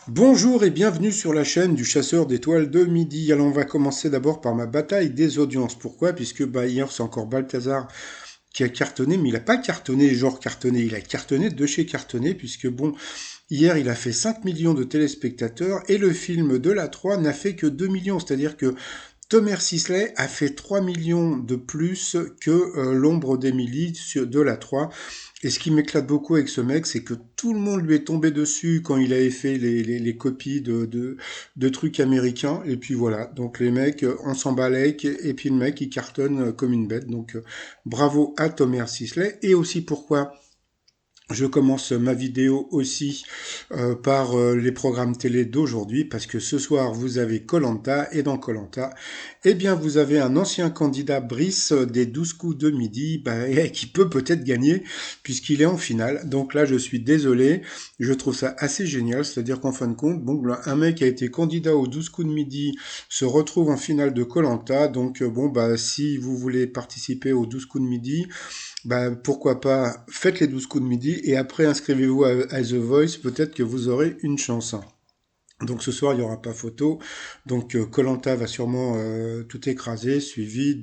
Bonjour et bienvenue sur la chaîne du chasseur d'étoiles de midi. Alors on va commencer d'abord par ma bataille des audiences. Pourquoi? Puisque hier c'est encore Balthazar qui a cartonné, mais il n'a pas cartonné genre cartonné, il a cartonné de chez cartonné, puisque bon, hier il a fait 5 millions de téléspectateurs et le film de la 3 n'a fait que 2 millions, c'est-à-dire que Thomas Sisley a fait 3 millions de plus que l'ombre d'Emily de la 3. Et ce qui m'éclate beaucoup avec ce mec, c'est que tout le monde lui est tombé dessus quand il avait fait les copies de trucs américains. Et puis voilà, donc les mecs, on s'en balèque, et puis le mec, il cartonne comme une bête. Donc bravo à Thomas Sisley. Et aussi pourquoi je commence ma vidéo aussi par les programmes télé d'aujourd'hui parce que ce soir vous avez koh et dans koh eh bien vous avez un ancien candidat Brice des 12 coups de midi qui peut peut-être gagner puisqu'il est en finale. Donc là je suis désolé, je trouve ça assez génial, c'est-à-dire qu'en fin de compte, bon, un mec qui a été candidat aux 12 coups de midi se retrouve en finale de koh donc bon bah si vous voulez participer aux 12 coups de midi, bah, pourquoi pas, faites les 12 coups de midi et après inscrivez-vous à The Voice, peut-être que vous aurez une chance. Donc ce soir, il n'y aura pas photo. Donc koh va sûrement tout écraser, suivi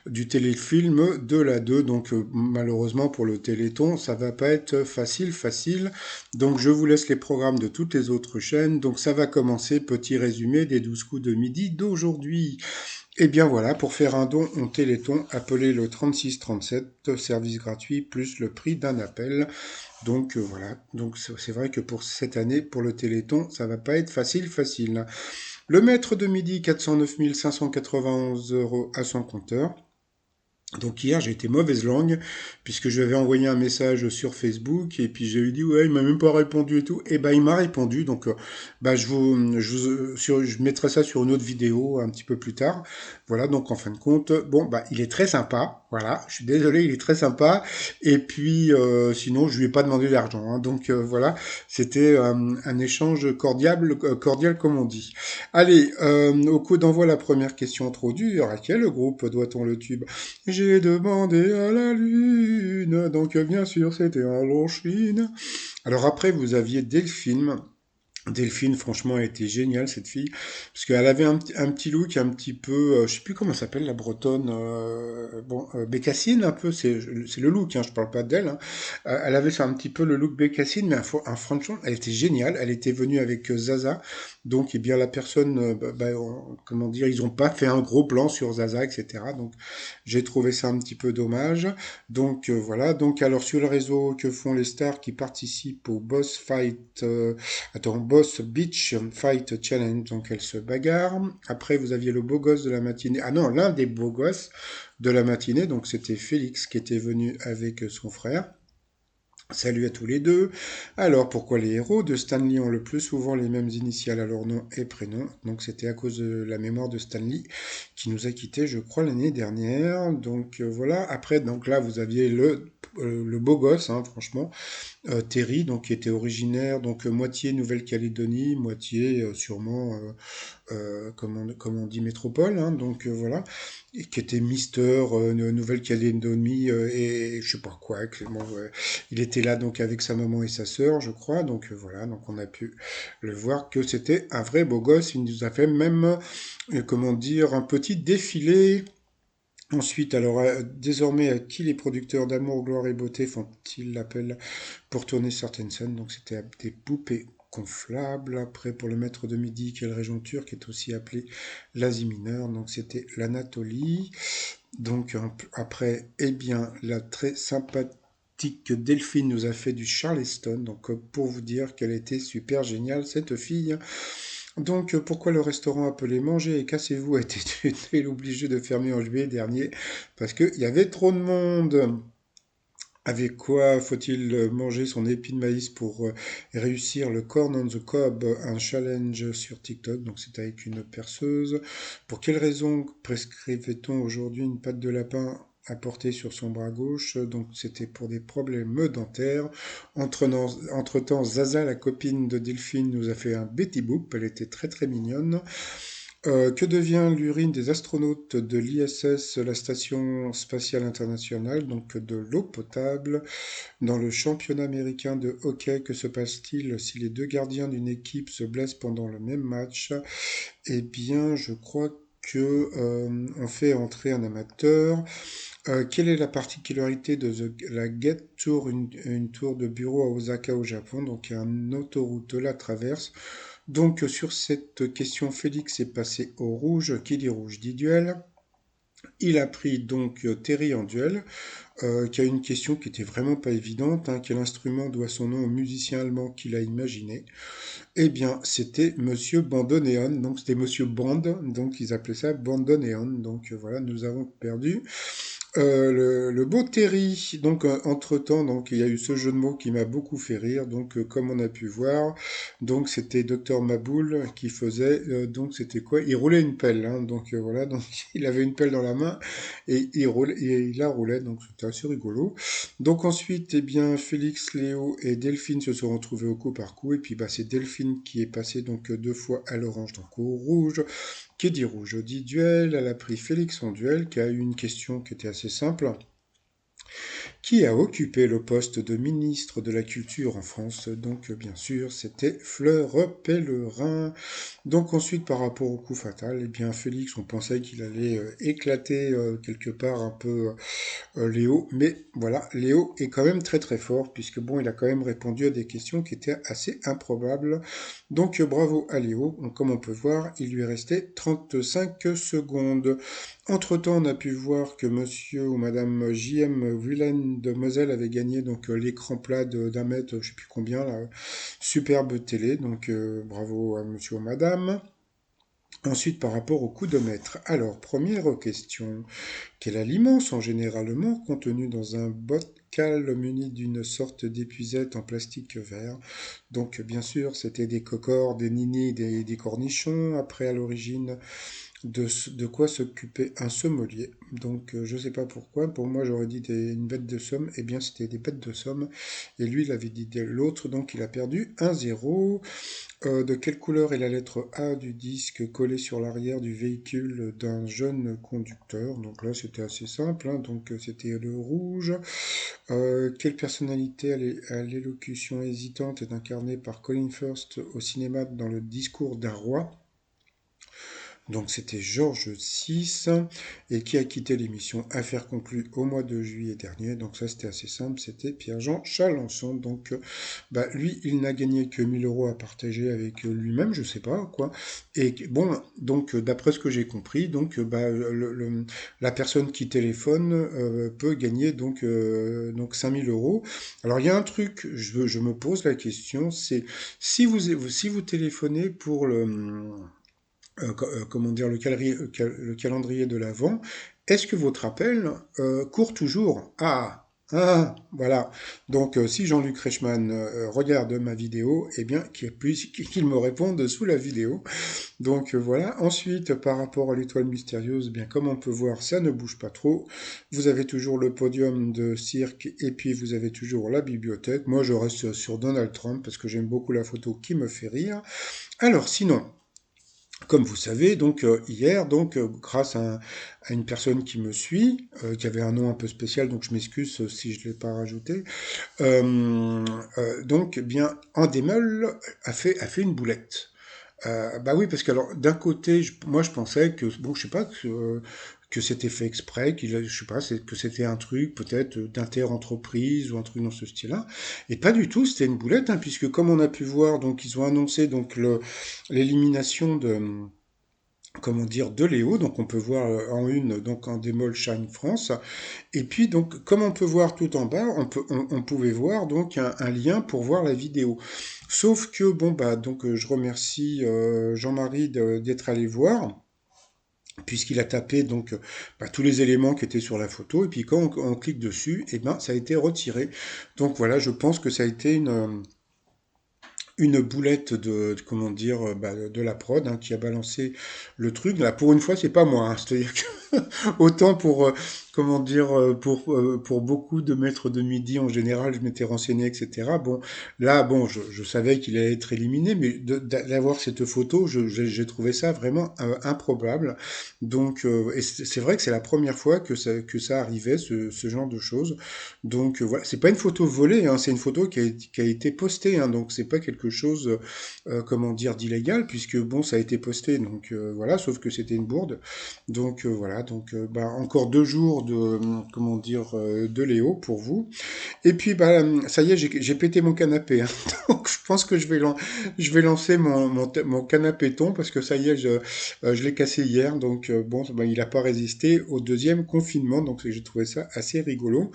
du téléfilm de la 2. Donc malheureusement pour le Téléthon, ça va pas être facile. Donc je vous laisse les programmes de toutes les autres chaînes. Donc ça va commencer, petit résumé des 12 coups de midi d'aujourd'hui. Et bien voilà, pour faire un don en Téléthon, appelez le 36 37, service gratuit plus le prix d'un appel. Donc voilà, donc c'est vrai que pour cette année, pour le Téléthon, ça va pas être facile. Le maître de midi, 409 591 euros à son compteur. Donc hier j'ai été mauvaise langue puisque je lui avais envoyé un message sur Facebook et puis j'ai lui dit ouais il m'a même pas répondu et tout et ben il m'a répondu donc je mettrai ça sur une autre vidéo un petit peu plus tard. Voilà, donc en fin de compte bon bah il est très sympa, voilà, je suis désolé, il est très sympa et puis sinon je lui ai pas demandé d'argent, hein. Donc voilà, c'était un échange cordial comme on dit. Allez, au coup d'envoi, la première question trop dure: à quel groupe doit-on le tube? J'ai demandé à la lune, donc bien sûr c'était en Chine. Alors après vous aviez Delphine. Delphine, franchement, elle était géniale cette fille, parce qu'elle avait un petit look un petit peu, je sais plus comment elle s'appelle la bretonne, Bécassine un peu, c'est le look, hein, je parle pas d'elle, hein. Elle avait ça un petit peu le look Bécassine, mais franchement, elle était géniale. Elle était venue avec Zaza, donc eh bien la personne, comment dire, ils ont pas fait un gros plan sur Zaza, etc. Donc j'ai trouvé ça un petit peu dommage. Donc voilà. Donc alors sur le réseau, que font les stars qui participent au Boss Fight? Attends, Boss Beach Fight Challenge, donc elle se bagarre. Après, vous aviez le beau gosse de la matinée. Ah non, l'un des beaux gosses de la matinée, donc c'était Félix qui était venu avec son frère. Salut à tous les deux. Alors, pourquoi les héros de Stanley ont le plus souvent les mêmes initiales à leur nom et prénom? Donc, c'était à cause de la mémoire de Stanley qui nous a quittés, je crois, l'année dernière. Donc, voilà. Après, donc là, vous aviez le beau gosse, hein, franchement, Terry, donc qui était originaire, donc moitié Nouvelle-Calédonie, moitié sûrement, comme on dit, métropole, hein, donc voilà, et qui était Mister Nouvelle-Calédonie et je sais pas quoi. Bon, il était là donc avec sa maman et sa sœur, je crois, donc voilà, donc on a pu le voir que c'était un vrai beau gosse. Il nous a fait même, comment dire, un petit défilé. Ensuite, alors, désormais, à qui les producteurs d'Amour, Gloire et Beauté font-ils l'appel pour tourner certaines scènes? Donc, c'était des poupées gonflables. Après, pour le maître de midi, quelle région turque est aussi appelée l'Asie mineure? Donc, c'était l'Anatolie. Donc, après, eh bien, la très sympathique Delphine nous a fait du Charleston. Donc, pour vous dire qu'elle était super géniale, cette fille. Donc, pourquoi le restaurant appelé Manger et Cassez-vous a été obligé de fermer en juillet dernier? Parce qu'il y avait trop de monde. Avec quoi faut-il manger son épi de maïs pour réussir le corn on the cob, un challenge sur TikTok? Donc, c'est avec une perceuse. Pour quelle raison prescrivait-on aujourd'hui une pâte de lapin à porter sur son bras gauche? Donc, c'était pour des problèmes dentaires. Entre-temps, Zaza, la copine de Delphine, nous a fait un Betty Boop. Elle était très très mignonne. Que devient l'urine des astronautes de l'ISS, la Station spatiale internationale, donc de l'eau potable? Dans le championnat américain de hockey, que se passe-t-il si les deux gardiens d'une équipe se blessent pendant le même match? Eh bien, je crois que on fait entrer un amateur. Quelle est la particularité de la Get Tour, une tour de bureau à Osaka au Japon? Donc, il y a une autoroute la traverse. Donc, sur cette question, Félix est passé au rouge. Qui dit rouge dit duel. Il a pris donc Terry en duel, qui a une question qui était vraiment pas évidente, hein. Quel instrument doit son nom au musicien allemand qu'il a imaginé? Eh bien, c'était Monsieur Bandoneon, donc c'était Monsieur Band, donc ils appelaient ça Bandoneon. Donc voilà, nous avons perdu. Le beau Terry, donc entre-temps, donc il y a eu ce jeu de mots qui m'a beaucoup fait rire. Donc comme on a pu voir, donc c'était Docteur Maboul qui faisait, donc c'était quoi? Il roulait une pelle, hein. Donc voilà, donc il avait une pelle dans la main et il la roulait, donc c'était assez rigolo. Donc ensuite, eh bien Félix, Léo et Delphine se sont retrouvés au coup par coup et puis bah c'est Delphine qui est passée donc deux fois à l'orange, donc au rouge. Qui dit rouge dit duel. Elle a pris Félix en duel, qui a eu une question qui était assez simple. Qui a occupé le poste de ministre de la Culture en France? Donc, bien sûr, c'était Fleur Pellerin. Donc, ensuite, par rapport au coup fatal, eh bien, Félix, on pensait qu'il allait éclater quelque part un peu Léo, mais voilà, Léo est quand même très très fort, puisque bon, il a quand même répondu à des questions qui étaient assez improbables. Donc bravo à Léo. Comme on peut voir, il lui restait 35 secondes. Entre-temps, on a pu voir que monsieur ou madame J.M. Willen de Moselle avait gagné donc l'écran plat d'un mètre, je sais plus combien, là, superbe télé. Donc bravo à monsieur ou madame. Ensuite, par rapport au coudomètre. Alors, première question. Quel aliment sont généralement contenus dans un bocal muni d'une sorte d'épuisette en plastique vert? Donc, bien sûr, c'était des cocords, des ninis, des cornichons. Après, à l'origine, de quoi s'occupait un sommelier. Donc, je ne sais pas pourquoi. Pour moi, j'aurais dit une bête de somme. Eh bien, c'était des bêtes de somme. Et lui, il avait dit l'autre. Donc, il a perdu 1-0. De quelle couleur est la lettre A du disque collé sur l'arrière du véhicule d'un jeune conducteur? Donc là, c'était assez simple, hein. Donc c'était le rouge. Quelle personnalité à l'élocution hésitante est incarnée par Colin Firth au cinéma dans le discours d'un roi? Donc c'était Georges VI et qui a quitté l'émission Affaires conclues au mois de juillet dernier. Donc ça c'était assez simple, c'était Pierre-Jean Chalençon. Donc bah, lui il n'a gagné que 1 000 € à partager avec lui-même, je sais pas quoi. Et bon donc d'après ce que j'ai compris, donc bah, la personne qui téléphone peut gagner donc 5 000 €. Alors il y a un truc, je me pose la question, c'est si vous téléphonez pour comment dire, le calendrier de l'Avent, est-ce que votre appel court toujours? Ah, ah, voilà. Donc, si Jean-Luc Reichmann regarde ma vidéo, eh bien, qu'il me réponde sous la vidéo. Donc, voilà. Ensuite, par rapport à l'étoile mystérieuse, eh bien, comme on peut voir, ça ne bouge pas trop. Vous avez toujours le podium de cirque et puis vous avez toujours la bibliothèque. Moi, je reste sur Donald Trump parce que j'aime beaucoup la photo qui me fait rire. Alors, sinon, comme vous savez, donc hier, donc grâce à une personne qui me suit, qui avait un nom un peu spécial, donc je m'excuse si je ne l'ai pas rajouté, donc eh bien Endemol a fait une boulette. Bah oui, parce que alors d'un côté, moi je pensais que bon, je sais pas que c'était fait exprès, je sais pas, que c'était un truc peut-être d'inter-entreprise ou un truc dans ce style-là, et pas du tout. C'était une boulette, hein, puisque comme on a pu voir, donc ils ont annoncé donc l'élimination de comment dire, de Léo, donc on peut voir en une, donc en démol Shine France, et puis donc comme on peut voir tout en bas, on pouvait voir donc un lien pour voir la vidéo. Sauf que bon bah donc je remercie Jean-Marie d'être allé voir, puisqu'il a tapé donc bah, tous les éléments qui étaient sur la photo, et puis quand on clique dessus, et ben ça a été retiré. Donc voilà, je pense que ça a été une boulette comment dire bah, de la prod, hein, qui a balancé le truc. Là, pour une fois, c'est pas moi, hein. C'est-à-dire que autant comment dire, pour beaucoup de maîtres de midi, en général, je m'étais renseigné, etc. Bon, là, bon, je savais qu'il allait être éliminé, mais d'avoir cette photo, j'ai trouvé ça vraiment improbable. Donc, et c'est vrai que c'est la première fois que ça arrivait, ce genre de choses. Donc, voilà, c'est pas une photo volée, hein, c'est une photo qui a été postée, hein, donc c'est pas quelque chose, comment dire, d'illégal, puisque bon, ça a été posté, donc voilà, sauf que c'était une bourde. Donc voilà, donc bah, encore 2 jours de comment dire de Léo pour vous. Et puis bah ça y est, j'ai pété mon canapé, hein. Donc je pense que je vais lancer mon canapé thon parce que ça y est, je l'ai cassé hier. Donc bon, bah, il n'a pas résisté au deuxième confinement. Donc j'ai trouvé ça assez rigolo.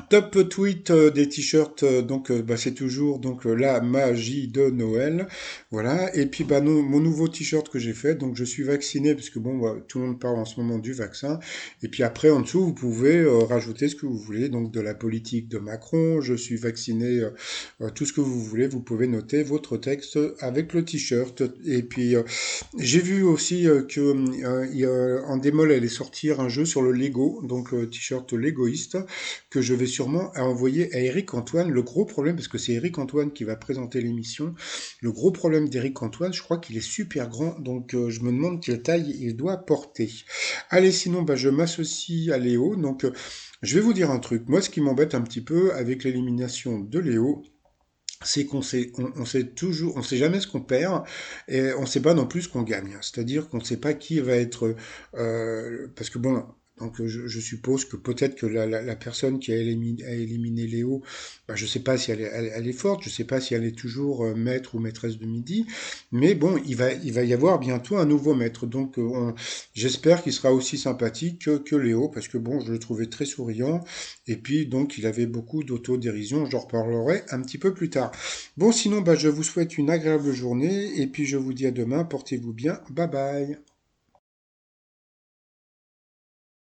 Top tweet des t-shirts, donc bah, c'est toujours donc la magie de Noël, voilà. Et puis bah mon nouveau t-shirt que j'ai fait, donc je suis vacciné parce que bon bah, tout le monde parle en ce moment du vaccin. Et puis après en dessous vous pouvez rajouter ce que vous voulez, donc de la politique de Macron, je suis vacciné, tout ce que vous voulez. Vous pouvez noter votre texte avec le t-shirt. Et puis j'ai vu aussi que en démol allait sortir un jeu sur le Lego, donc t-shirt Legoiste que je vais sûrement envoyer à Eric Antoine. Le gros problème, parce que c'est Eric Antoine qui va présenter l'émission, le gros problème d'Eric Antoine, je crois qu'il est super grand, donc je me demande quelle taille il doit porter. Allez, sinon, bah, je m'associe à Léo, donc je vais vous dire un truc. Moi, ce qui m'embête un petit peu avec l'élimination de Léo, c'est on sait toujours, on sait jamais ce qu'on perd et on sait pas non plus ce qu'on gagne. C'est-à-dire qu'on sait pas qui va être, parce que bon, donc je suppose que peut-être que la personne qui a éliminé Léo, bah, je sais pas si elle est forte, je sais pas si elle est toujours maître ou maîtresse de midi, mais bon, il va y avoir bientôt un nouveau maître. Donc j'espère qu'il sera aussi sympathique que Léo, parce que bon, je le trouvais très souriant. Et puis, donc, il avait beaucoup d'autodérision. J'en reparlerai un petit peu plus tard. Bon, sinon, bah, je vous souhaite une agréable journée. Et puis, je vous dis à demain. Portez-vous bien. Bye bye.